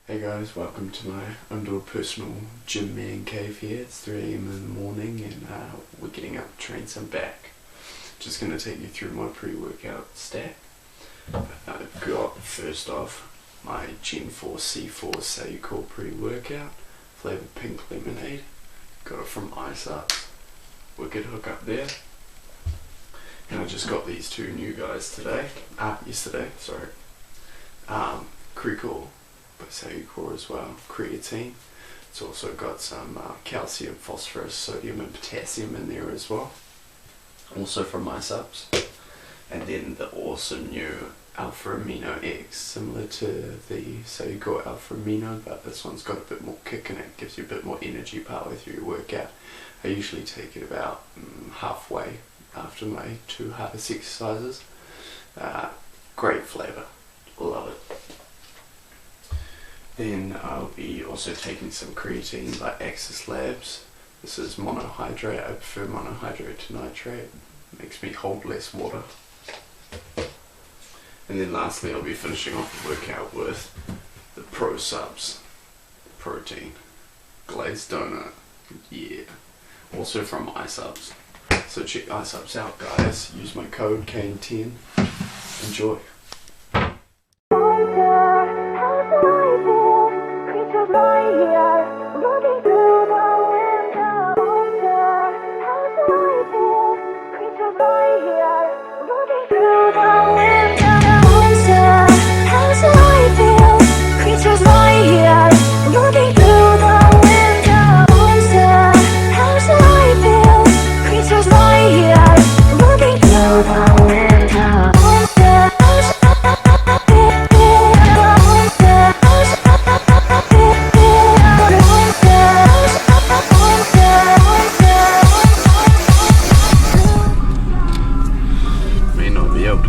Hey guys, welcome to my own little personal gym man cave here. It's 3 AM in the morning and we're getting up to train some back. Just going to take you through my pre-workout stack. I've got first off my Gen 4 C4 CDK pre-workout, flavoured pink lemonade. Got it from Ice Ups. Wicked hook up there. And I just got these two new guys yesterday. Creekle by CDK as well, creatine. It's also got some calcium, phosphorus, sodium and potassium in there as well. Also from Ice Ups. And then the awesome new Alpha Amino X, similar to the CDK Alpha Amino, but this one's got a bit more kick in it, gives you a bit more energy partway through your workout. I usually take it about halfway after my two hardest exercises. Great flavour, love it. Then I'll be also taking some creatine by Axis Labs. This is monohydrate. I prefer monohydrate to nitrate. It makes me hold less water. And then lastly I'll be finishing off the workout with the Pro Subs protein glazed donut. Yeah. Also from Ice Ups. So check Ice Ups out guys. Use my code KANE10. Enjoy.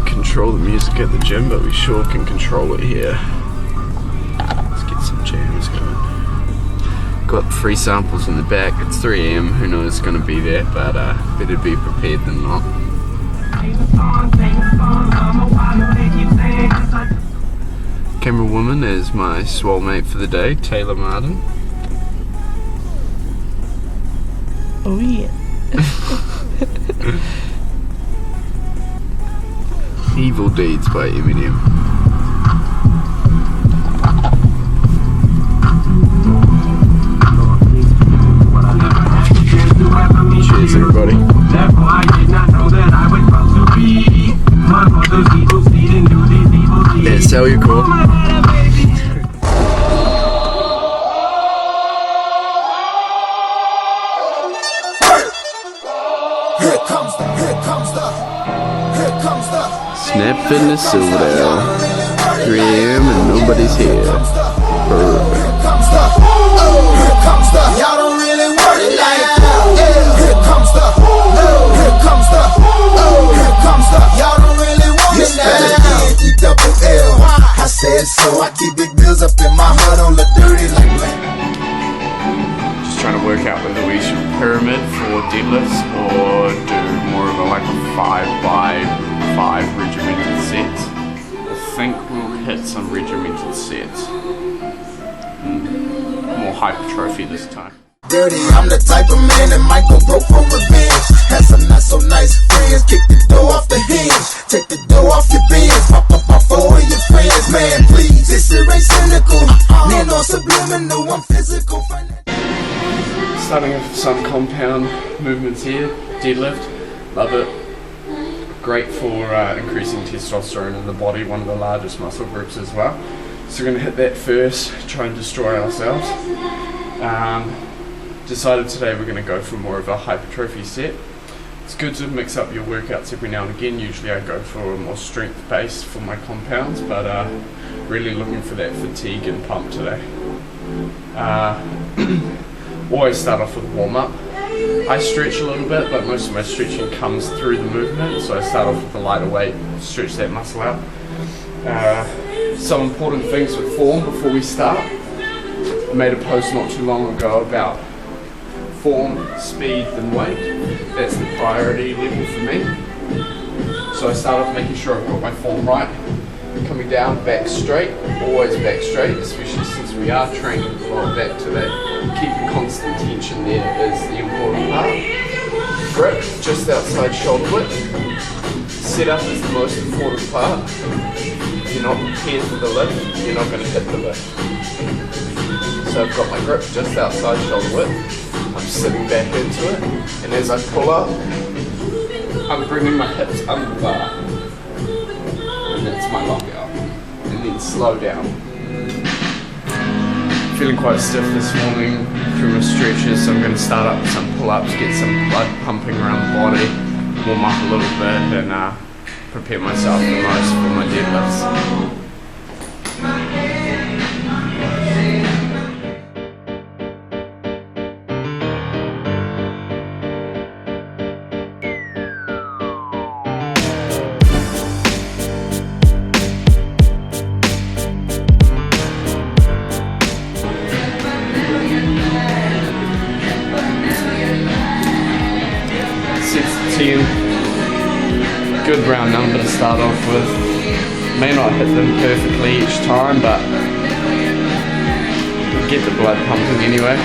Control the music at the gym, but we sure can control it here. Let's get some jams going. Got free samples in the back. It's 3 AM, who knows it's going to be there, but better be prepared than not. Camera woman is my swole mate for the day, Taylor Martin. Oh yeah. Evil Deeds by Eminem. Cheers everybody. That's how you call. Here comes the Snap Fitness Silverdale. 3 AM and nobody's here. Y'all don't really want it like here comes the y'all don't really want it now. I said so, I keep big bills up in my heart on the dirty like that. Just trying to work out whether we should pyramid for deadlifts or do more of a 5x5 regimented sets. I think we'll hit some regimented sets. More hypertrophy this time. Dirty, I'm the type of man that might go broke for revenge. Had some not so nice friends, kick the door off the hinge, take the door off your bins, pop up off all of your friends. Man, please, this shit ain't cynical. Nano subliminal, I'm physical. Starting with some compound movements here. Deadlift, love it. Great for increasing testosterone in the body, one of the largest muscle groups as well. So we're going to hit that first, try and destroy ourselves. Decided today we're going to go for more of a hypertrophy set. It's good to mix up your workouts every now and again. Usually I go for a more strength base for my compounds, but really looking for that fatigue and pump today. Always start off with a warm up. I stretch a little bit, but most of my stretching comes through the movement, so I start off with a lighter weight, stretch that muscle out. Some important things with form before we start. I made a post not too long ago about form, speed and weight. That's the priority level for me. So I start off making sure I've got my form right. Coming down, back straight, always back straight, especially since because we are training a lot back to that. Keeping constant tension there is the important part. Grip just outside shoulder width. Setup is the most important part. If you're not prepared for the lift, you're not going to hit the lift. So I've got my grip just outside shoulder width. I'm sitting back into it, and as I pull up, I'm bringing my hips under the bar. And that's my lockout. And then slow down. Feeling quite stiff this morning through my stretches, so I'm going to start up with some pull-ups, get some blood pumping around the body, warm up a little bit, and prepare myself the most for my deadlifts. 10. Good round number to start off with. May not hit them perfectly each time, but get the blood pumping anyway.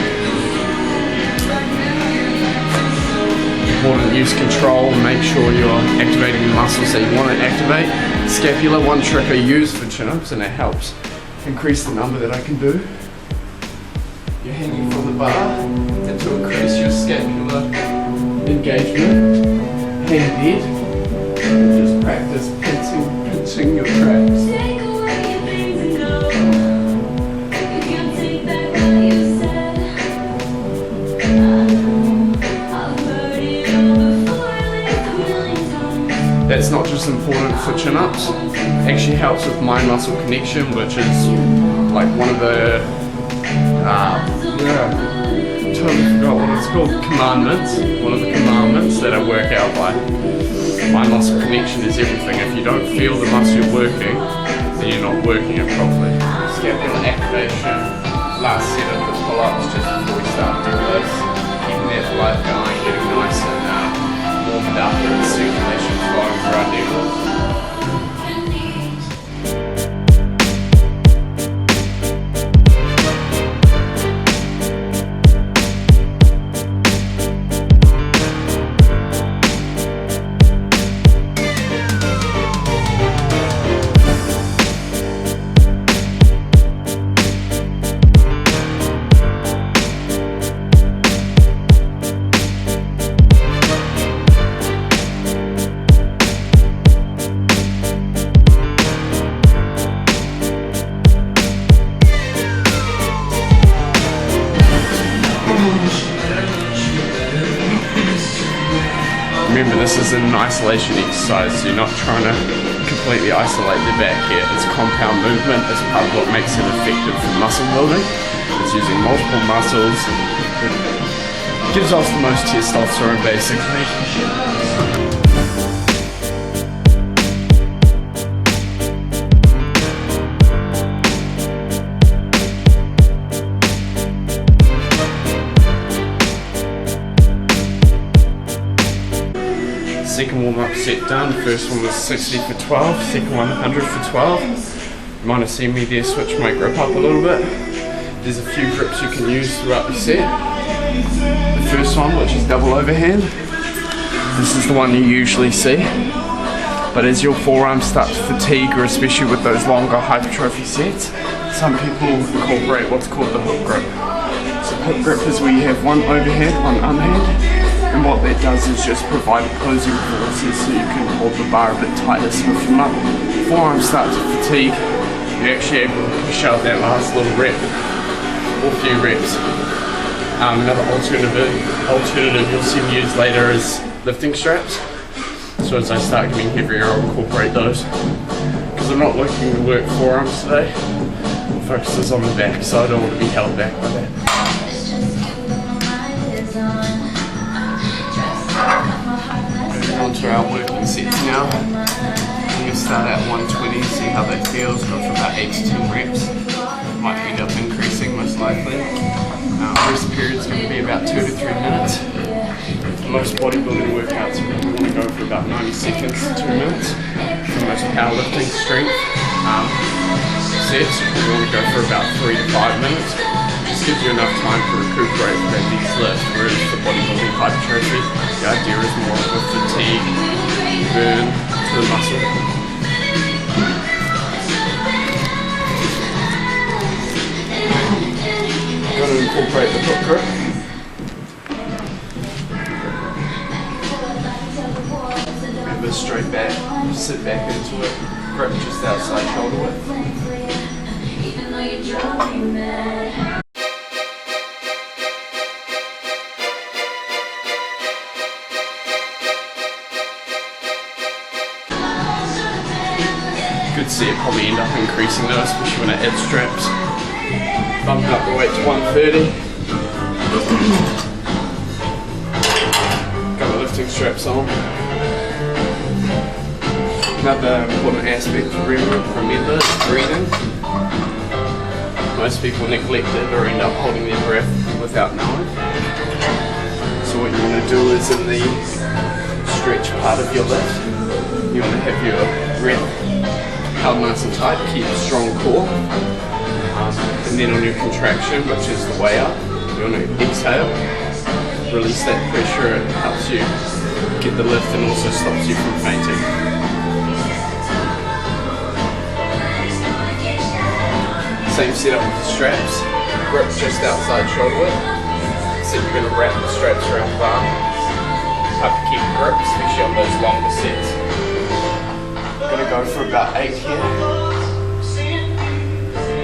Important, use control, make sure you're activating the muscles that you want to activate. Scapula, one trick I use for chin-ups, and it helps increase the number that I can do. You're hanging from the bar, and to increase your scapular engagement, hang dead, and just practice pinching your traps. That's not just important for chin-ups, actually helps with mind muscle connection, which is like one of the totally forgot what it's called, commandments. One of the commandments that I work out by. Mind muscle connection is everything. If you don't feel the muscle working, then you're not working it properly. Scapular activation, last set of the pull-ups just before we start doing this. Keeping that blood going, getting nice and warmed up and the circulation flowing through our deadlifts. Remember, this is an isolation exercise, so you're not trying to completely isolate the back here. It's compound movement as part of what makes it effective for muscle building. It's using multiple muscles. It gives off the most testosterone, basically. Second warm-up set done. First one was 60 for 12, second one 100 for 12. You might have seen me there switch my grip up a little bit. There's a few grips you can use throughout the set. The first one, which is double overhand, this is the one you usually see. But as your forearms start to fatigue, or especially with those longer hypertrophy sets, some people incorporate what's called the hook grip. So hook grip is where you have one overhand, one unhand. And what that does is just provide opposing forces so you can hold the bar a bit tighter. So if your forearms start to fatigue, you're actually able to push out that last little rep or few reps. Another alternative you'll see me use later is lifting straps. So as I start getting heavier, I'll incorporate those. Because I'm not looking to work forearms today, the focus is on the back, so I don't want to be held back by that. Onto our working sets now. I'm going to start at 120, see how that feels, go for about 8 to 10 reps. Might end up increasing most likely. Rest period is going to be about 2 to 3 minutes. Most bodybuilding workouts you want to go for about 90 seconds to 2 minutes. For most powerlifting strength. sets. You want to go for about 3 to 5 minutes. This gives you enough time to recuperate from these lifts, whereas for bodybuilding hypertrophy, the idea is more of a fatigue, burn to the muscle. Got to incorporate the hook grip. Remember, straight back, sit back into it, grip just outside shoulder width. Good set, probably end up increasing those, especially when I add straps. Bumping up the weight to 130. Got the lifting straps on. Another important aspect to remember is breathing. Most people neglect it or end up holding their breath without knowing. So what you want to do is in the stretch part of your lift, you want to have your breath held nice and tight, keep a strong core. And then on your contraction, which is the way up, you want to exhale, release that pressure. It helps you get the lift and also stops you from fainting. Same setup with the straps, grip just outside shoulder width. So you're going to wrap the straps around the bar. Have to keep grip, especially on those longer sets. I'm going to go for about 8 here.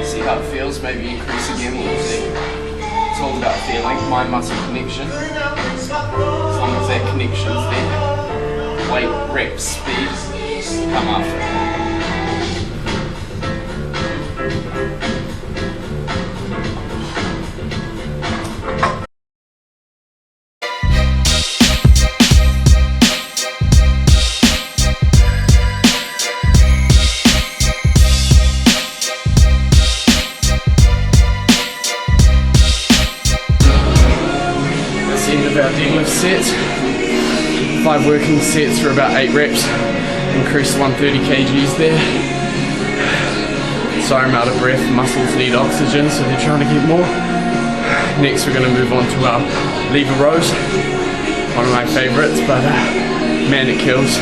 See how it feels, maybe increase again, we'll see. It's all about feeling, mind muscle connection. As long as that connection's there, weight, reps, speed come after. End of our deadlift sets. 5 working sets for about 8 reps. Increase 130 kgs there. Sorry, I'm out of breath. Muscles need oxygen, so they're trying to get more. Next, we're going to move on to our lever rows. One of my favorites, but man, it kills.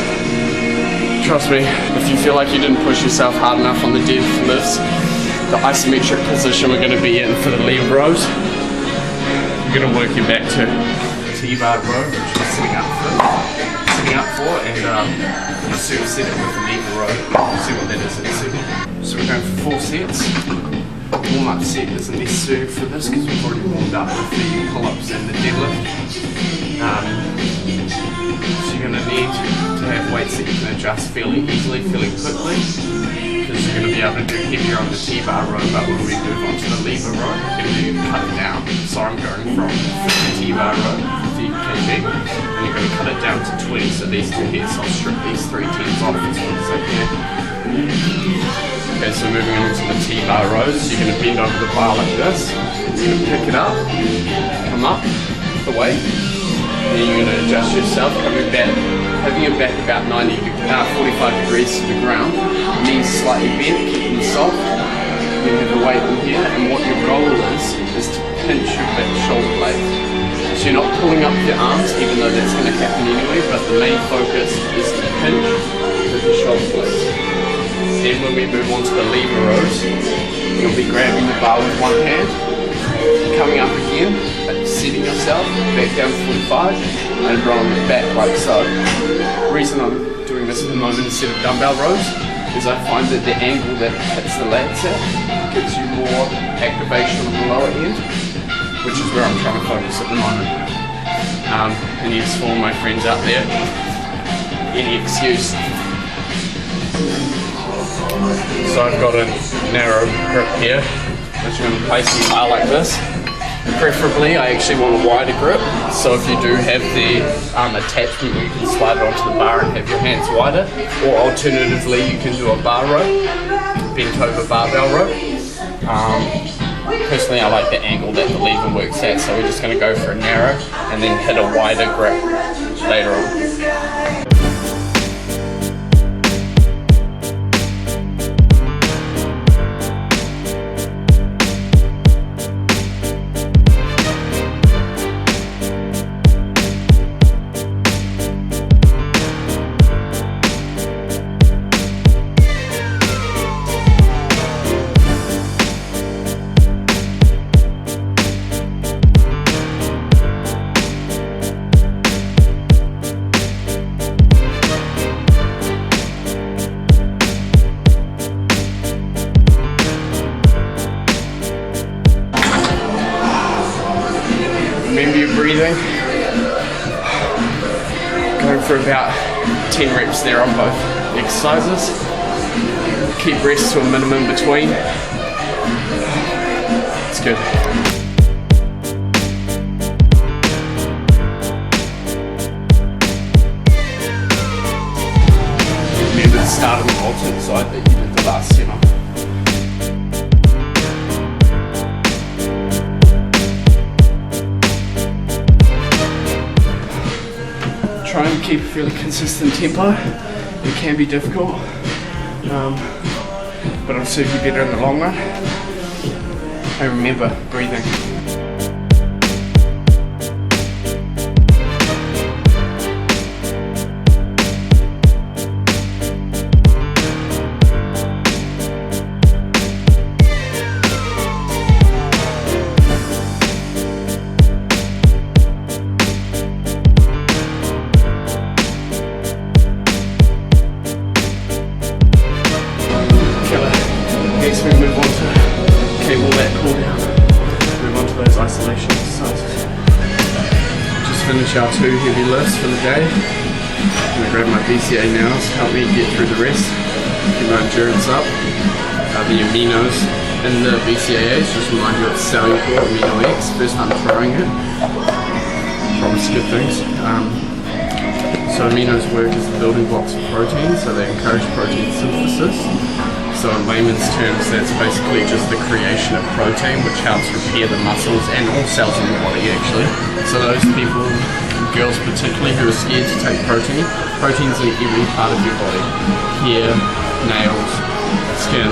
Trust me, if you feel like you didn't push yourself hard enough on the deadlifts, the isometric position we're going to be in for the lever rows, you're going to work your back to T-bar row, which you're sitting up for, and you'll soon set it with the lever row. You'll see what that is in a second. So we're going for 4 sets. Warm-up set isn't necessary for this because we've already warmed up with the pull-ups and the deadlift. So you're going to need to have weights that you can adjust fairly easily, fairly quickly, because you're going to be able to do heavier on the T-bar row, but when we move on to the lever row, you're going to cut it down. So I'm going from 50 T-bar row, 50 kg, and you're going to cut it down to 20, so these 2 hits, I'll strip these 3 tens off as well as I can. Okay, so moving on to the T-bar rows, you're going to bend over the bar like this, you're going to pick it up, come up, the weight, and then you're going to adjust yourself, coming back, having your back about 45 degrees to the ground, knees slightly bent, keeping them soft. You have the weight in here, and what your goal is to pinch your back shoulder blades. So you're not pulling up your arms, even though that's going to happen anyway, but the main focus is to pinch with the shoulder blades. Then when we move on to the lever rows, you'll be grabbing the bar with one hand, coming up again, setting yourself back down to 45 and rolling it back like so. The reason I'm doing this at the moment instead of dumbbell rows is I find that the angle that hits the lats at gives you more activation on the lower end, which is where I'm trying to focus at the moment. And yes, for all my friends out there, any excuse. So I've got a narrow grip here, which I'm going to place the bar like this. Preferably, I actually want a wider grip, so if you do have the attachment where you can slide it onto the bar and have your hands wider, or alternatively you can do a bar row, bent over barbell row. Personally, I like the angle that the lever works at, so we're just going to go for a narrow and then hit a wider grip later on. Remember your breathing. Going for about 10 reps there on both exercises. Keep rest to a minimum between. It's good. Remember the start of the alternate side that you did the last semi. Try and keep a fairly consistent tempo. It can be difficult, but it'll serve you better in the long run. And remember, breathing. Next we move on to cable lat cool down. Move on to those isolation exercises. Just finish our 2 heavy lifts for the day. I'm going to grab my BCA now to help me get through the rest. Keep my endurance up. The aminos in the BCAAs, just remind you it's selling for amino X. First time trying it. Promise good things. So aminos work as the building blocks of protein, so they encourage protein synthesis. So in layman's terms, that's basically just the creation of protein, which helps repair the muscles and all cells in the body actually. So those people, girls particularly, who are scared to take protein, protein's in every part of your body. Hair, nails, skin,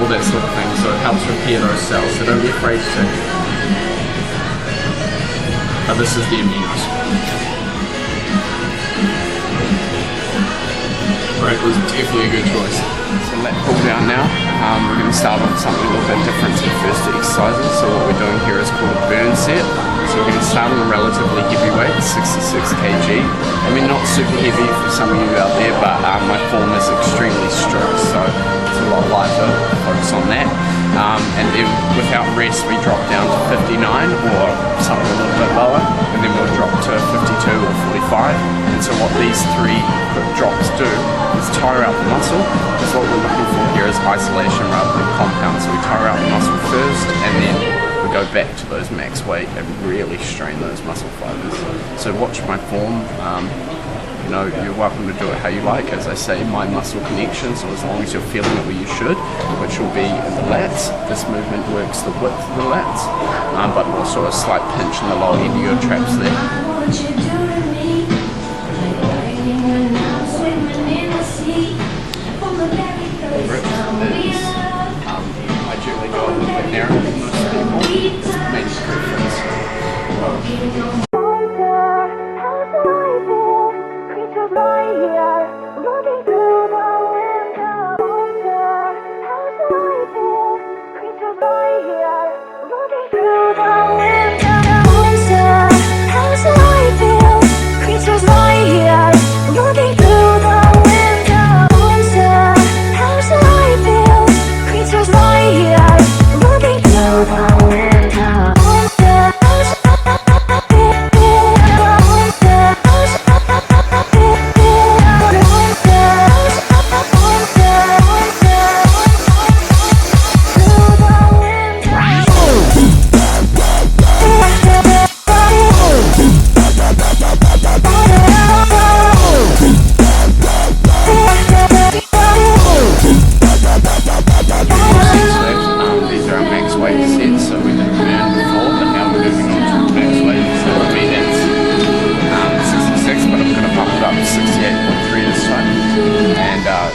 all that sort of thing. So it helps repair those cells, so don't be afraid to take it. But this is the aminos. Right, it was definitely a good choice. So let pull down now. We're going to start off with something a little bit different to the first two exercises. So what we're doing here is called a burn set. So we're going to start on a relatively heavy weight, 66 kg. I mean, not super heavy for some of you out there, but my form is extremely strict, so it's a lot lighter. Focus on that. And then without rest, we drop down to 59 or something a little bit lower, and then we'll drop to 52 or 45. And so what these 3 quick drops do is tire out the muscle, because what we're looking for here is isolation rather than compound. So we tire out the muscle first, and then we go back to those max weight and really strain those muscle fibers. So watch my form. You know, you're welcome to do it how you like. As I say, mind muscle connection, so as long as you're feeling it where you should, which will be in the lats. This movement works the width of the lats, but also a slight pinch in the lower end of your traps there. I generally go a little bit narrower than most people. It's the main preference.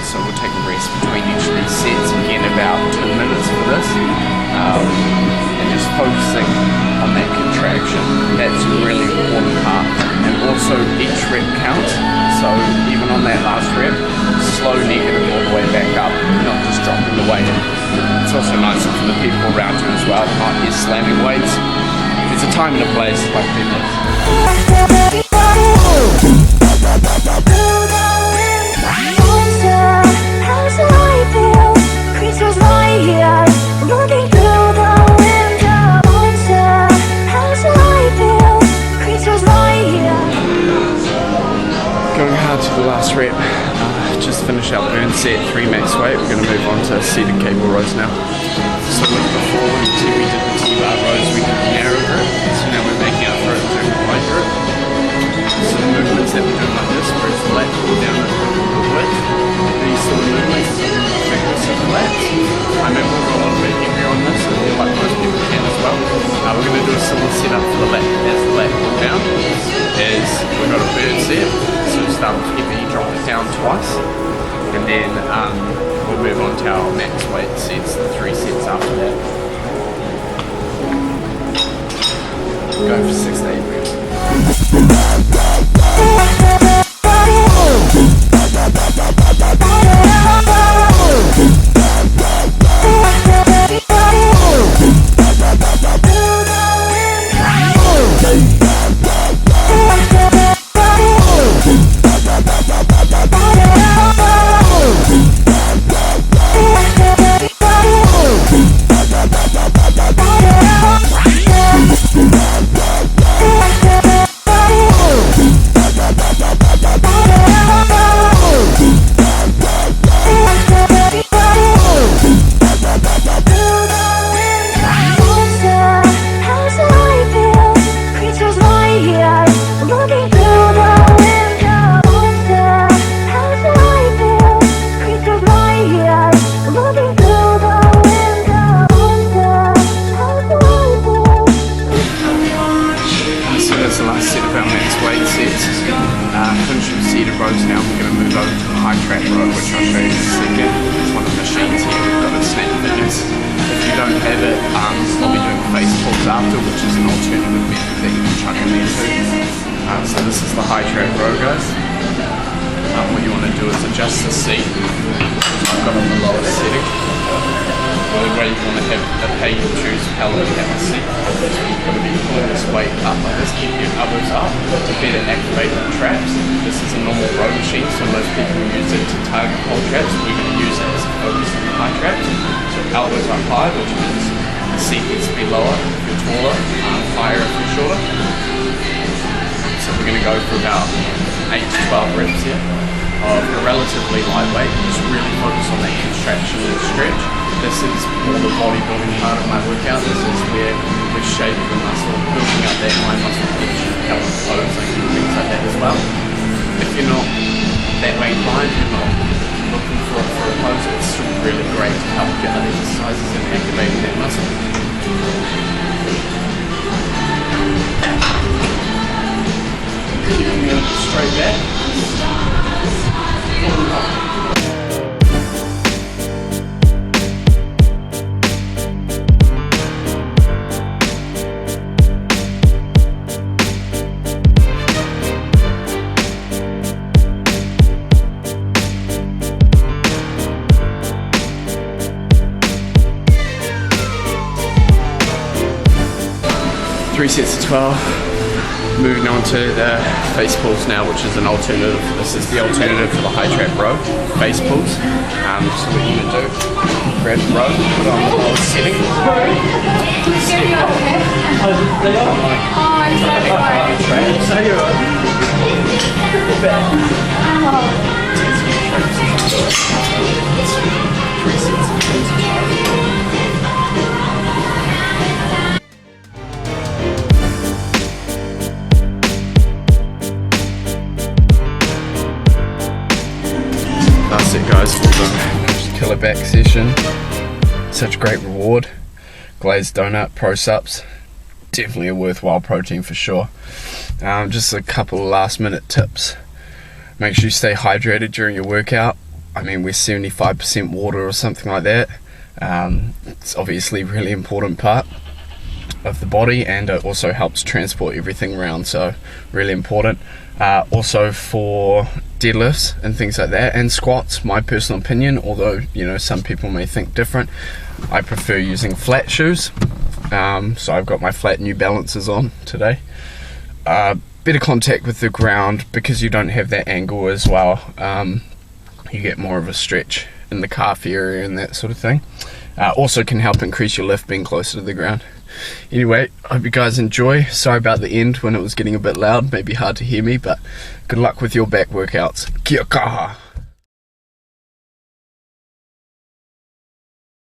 So we'll take a rest between each of these sets, again about 2 minutes for this, and just focusing on that contraction. That's a really important part, and also each rep counts. So even on that last rep, slow negative all the way back up, not just dropping the weight. It's also nicer for the people around you as well, not just slamming weights. There's a time and a place, like people. Looking through the window, how's the light feel? rep. Just finished our burn set, 3 max weight. We're going to move on to seated cable rows now. So before we did the T-bar rows, we did the narrow grip. So now we're making up for it doing the wide grip. So the movements that we're doing like this, where it's flat, pull down the width. These sort of movements, fingers to the lats. I may move a little bit heavier on this, like most people can as well. We're going to do a similar setup for the lat. As the lat pull down, we've got a bird set. So start with heavy, drop it down twice, and then we'll move on to our max weight sets, the 3 sets after that. Go for 6 to 8 reps. After, which is an alternative method that you can chuck in there too. So this is the high track row, guys. What you want to do is adjust the seat. I've got on the lowest setting. The way you want to have the pay you choose how long you have the seat. So you've got to be pulling this weight up like this, keep your elbows up to better activate the traps. This is a normal row machine, so most people use it to target whole traps. We're going to use it as a focus on the high traps. So elbows are high, which means the seat needs to be lower if you're taller, higher if you're shorter. So we're going to go for about 8 to 12 reps here of a relatively lightweight. Just really focus on the hand traction and stretch. This is more the bodybuilding part of my workout. This is where we're shaping the muscle, building up that high muscle tension, helping posing and things like that as well. If you're not that way inclined, you're not looking for a pose, it's still really great to help get other exercises and activating that muscle. Keeping it straight back. 3 sets of 12. Moving on to the face pulls now, which is an alternative. This is the alternative for the high trap row, face pulls. So what you're going to do, grab the row, put it on the lowest setting. Step up. That's it, guys, for the killer back session. Such a great reward. Glazed donut, pro sups, definitely a worthwhile protein for sure. Just a couple of last minute tips. Make sure you stay hydrated during your workout. I mean, we're 75% water or something like that. It's obviously a really important part of the body, and it also helps transport everything around, so really important. Also for deadlifts and things like that, and squats, my personal opinion, although you know some people may think different, I prefer using flat shoes. So I've got my flat New Balances on today. Better contact with the ground because you don't have that angle as well. You get more of a stretch in the calf area and that sort of thing. Also can help increase your lift being closer to the ground. Anyway, I hope you guys enjoy. Sorry about the end when it was getting a bit loud, maybe hard to hear me, but good luck with your back workouts. Kia kaha!